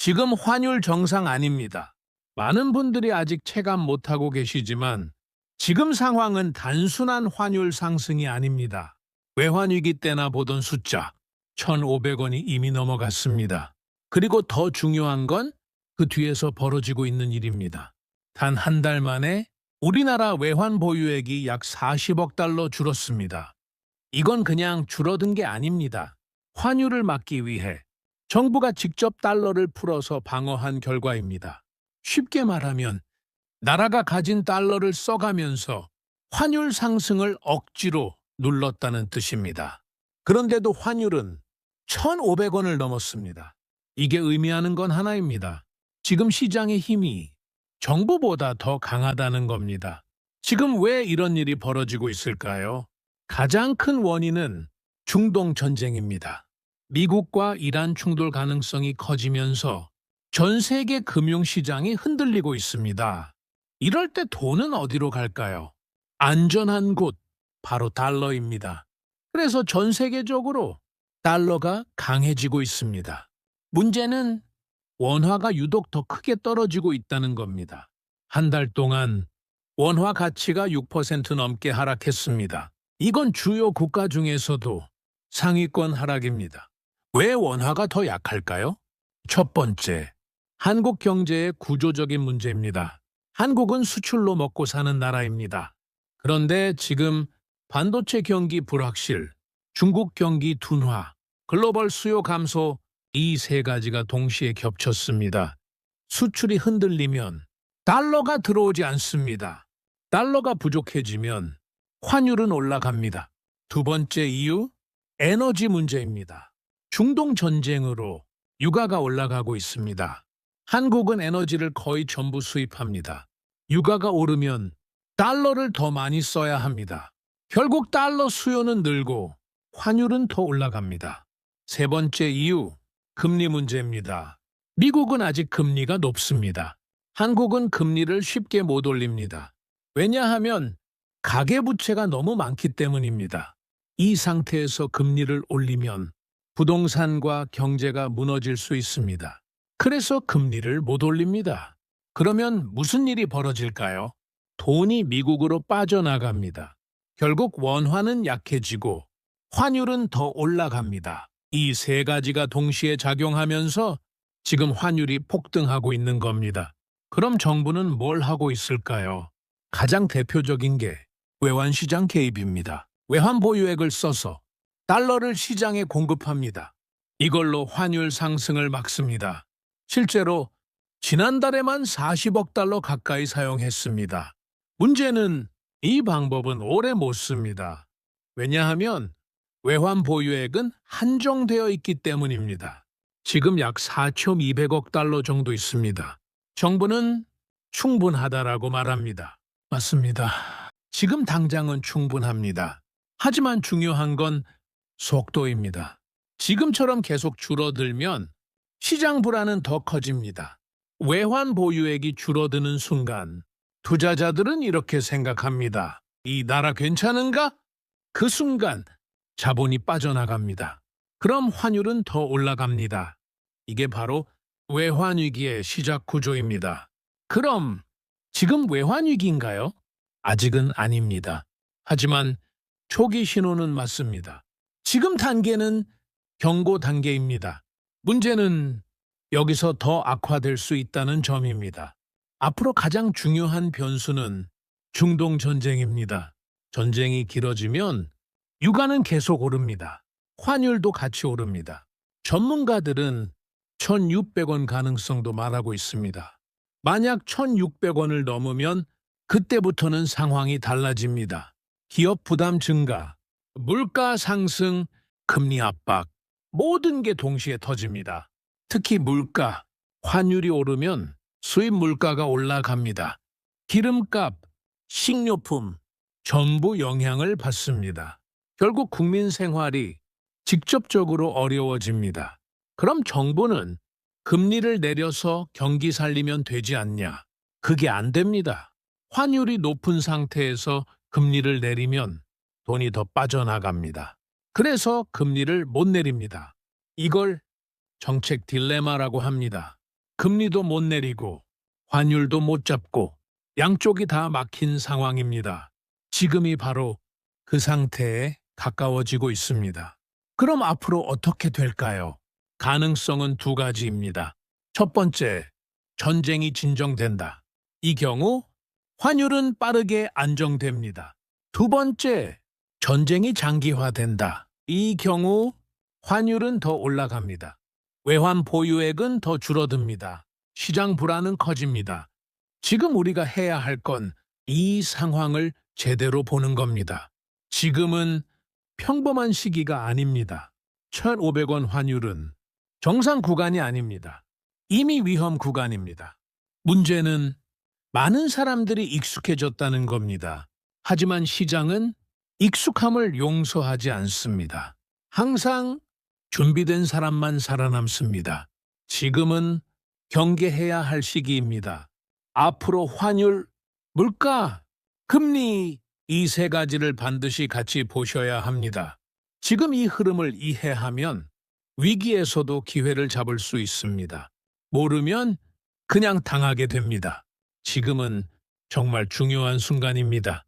지금 환율 정상 아닙니다. 많은 분들이 아직 체감 못하고 계시지만 지금 상황은 단순한 환율 상승이 아닙니다. 외환위기 때나 보던 숫자 1,500원이 이미 넘어갔습니다. 그리고 더 중요한 건 그 뒤에서 벌어지고 있는 일입니다. 단 한 달 만에 우리나라 외환 보유액이 약 40억 달러 줄었습니다. 이건 그냥 줄어든 게 아닙니다. 환율을 막기 위해 정부가 직접 달러를 풀어서 방어한 결과입니다. 쉽게 말하면 나라가 가진 달러를 써가면서 환율 상승을 억지로 눌렀다는 뜻입니다. 그런데도 환율은 1,500원을 넘었습니다. 이게 의미하는 건 하나입니다. 지금 시장의 힘이 정부보다 더 강하다는 겁니다. 지금 왜 이런 일이 벌어지고 있을까요? 가장 큰 원인은 중동 전쟁입니다. 미국과 이란 충돌 가능성이 커지면서 전 세계 금융시장이 흔들리고 있습니다. 이럴 때 돈은 어디로 갈까요? 안전한 곳, 바로 달러입니다. 그래서 전 세계적으로 달러가 강해지고 있습니다. 문제는 원화가 유독 더 크게 떨어지고 있다는 겁니다. 한 달 동안 원화 가치가 6% 넘게 하락했습니다. 이건 주요 국가 중에서도 상위권 하락입니다. 왜 원화가 더 약할까요? 첫 번째, 한국 경제의 구조적인 문제입니다. 한국은 수출로 먹고 사는 나라입니다. 그런데 지금 반도체 경기 불확실, 중국 경기 둔화, 글로벌 수요 감소 이 세 가지가 동시에 겹쳤습니다. 수출이 흔들리면 달러가 들어오지 않습니다. 달러가 부족해지면 환율은 올라갑니다. 두 번째 이유, 에너지 문제입니다. 중동 전쟁으로 유가가 올라가고 있습니다. 한국은 에너지를 거의 전부 수입합니다. 유가가 오르면 달러를 더 많이 써야 합니다. 결국 달러 수요는 늘고 환율은 더 올라갑니다. 세 번째 이유, 금리 문제입니다. 미국은 아직 금리가 높습니다. 한국은 금리를 쉽게 못 올립니다. 왜냐하면 가계부채가 너무 많기 때문입니다. 이 상태에서 금리를 올리면 부동산과 경제가 무너질 수 있습니다. 그래서 금리를 못 올립니다. 그러면 무슨 일이 벌어질까요? 돈이 미국으로 빠져나갑니다. 결국 원화는 약해지고 환율은 더 올라갑니다. 이 세 가지가 동시에 작용하면서 지금 환율이 폭등하고 있는 겁니다. 그럼 정부는 뭘 하고 있을까요? 가장 대표적인 게 외환시장 개입입니다. 외환 보유액을 써서 달러를 시장에 공급합니다. 이걸로 환율 상승을 막습니다. 실제로 지난달에만 40억 달러 가까이 사용했습니다. 문제는 이 방법은 오래 못 씁니다. 왜냐하면 외환 보유액은 한정되어 있기 때문입니다. 지금 약 4,200억 달러 정도 있습니다. 정부는 충분하다라고 말합니다. 맞습니다. 지금 당장은 충분합니다. 하지만 중요한 건 속도입니다. 지금처럼 계속 줄어들면 시장 불안은 더 커집니다. 외환 보유액이 줄어드는 순간 투자자들은 이렇게 생각합니다. 이 나라 괜찮은가? 그 순간 자본이 빠져나갑니다. 그럼 환율은 더 올라갑니다. 이게 바로 외환위기의 시작 구조입니다. 그럼 지금 외환위기인가요? 아직은 아닙니다. 하지만 초기 신호는 맞습니다. 지금 단계는 경고 단계입니다. 문제는 여기서 더 악화될 수 있다는 점입니다. 앞으로 가장 중요한 변수는 중동 전쟁입니다. 전쟁이 길어지면 유가는 계속 오릅니다. 환율도 같이 오릅니다. 전문가들은 1,600원 가능성도 말하고 있습니다. 만약 1,600원을 넘으면 그때부터는 상황이 달라집니다. 기업 부담 증가, 물가 상승, 금리 압박, 모든 게 동시에 터집니다. 특히 물가, 환율이 오르면 수입 물가가 올라갑니다. 기름값, 식료품, 전부 영향을 받습니다. 결국 국민 생활이 직접적으로 어려워집니다. 그럼 정부는 금리를 내려서 경기 살리면 되지 않냐? 그게 안 됩니다. 환율이 높은 상태에서 금리를 내리면 돈이 더 빠져나갑니다. 그래서 금리를 못 내립니다. 이걸 정책 딜레마라고 합니다. 금리도 못 내리고 환율도 못 잡고 양쪽이 다 막힌 상황입니다. 지금이 바로 그 상태에 가까워지고 있습니다. 그럼 앞으로 어떻게 될까요? 가능성은 두 가지입니다. 첫 번째, 전쟁이 진정된다. 이 경우 환율은 빠르게 안정됩니다. 두 번째, 전쟁이 장기화된다. 이 경우 환율은 더 올라갑니다. 외환 보유액은 더 줄어듭니다. 시장 불안은 커집니다. 지금 우리가 해야 할 건 이 상황을 제대로 보는 겁니다. 지금은 평범한 시기가 아닙니다. 1,500원 환율은 정상 구간이 아닙니다. 이미 위험 구간입니다. 문제는 많은 사람들이 익숙해졌다는 겁니다. 하지만 시장은 익숙함을 용서하지 않습니다. 항상 준비된 사람만 살아남습니다. 지금은 경계해야 할 시기입니다. 앞으로 환율, 물가, 금리 이 세 가지를 반드시 같이 보셔야 합니다. 지금 이 흐름을 이해하면 위기에서도 기회를 잡을 수 있습니다. 모르면 그냥 당하게 됩니다. 지금은 정말 중요한 순간입니다.